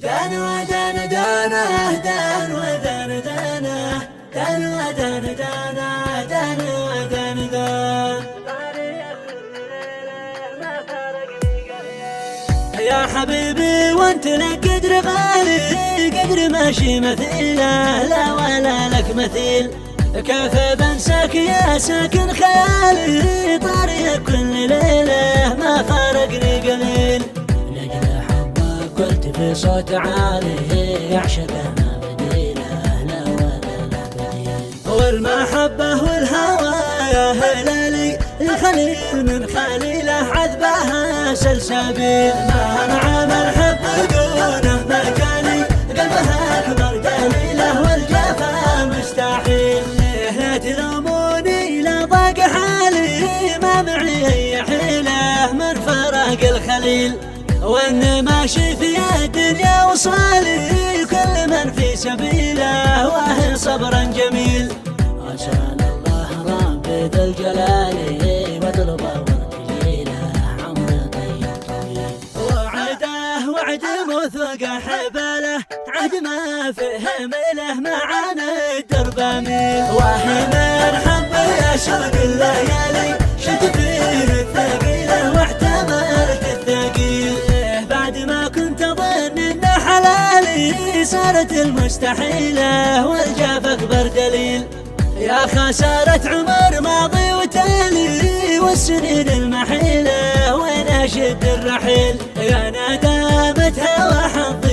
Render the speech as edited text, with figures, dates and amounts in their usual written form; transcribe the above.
دان ودان دانا دان ودان دانا دان ودان دانا دان ودان دان يا حبيبي وانت لك قدر غالي قدر ماشي مثيله لا ولا لك مثيل كيف بنساك يا ساكن خيالي طاريك كل ليله ما فارقني قليل لجل حبك قلت في صوت عالي يعشقه ما بديله لا ولا له بديل والمحبه والهوى يا هلالي الخليل من خليله عذبها سلسبيل ما نعمل حب دونه مكاني قلبها اكبر دليله والجفا مستحيل لا تلوموني لا ضاق حالي ما معي اي حيله من فراق الخليل وان ماشي في الدنيا وصالي كل من في سبيله واه صبرا جميل عسى الله ربي ذا الجلال واطلبه وارتجيله عمر طيب طويل وعده وعد موثوق حباله عهد ما فيه ميله معانا الدرب اميل وهنا نحب يشوق الليالي شد فيه الثقيله واحتملت الثقيل بعد ما كنت اظن انه حلالي صارت المستحيله والجاف اكبر دليل يا خسارة عمر ماضي وتالي والسنين المحيلة وين اشد الرحيل يا ندامة هوى حظ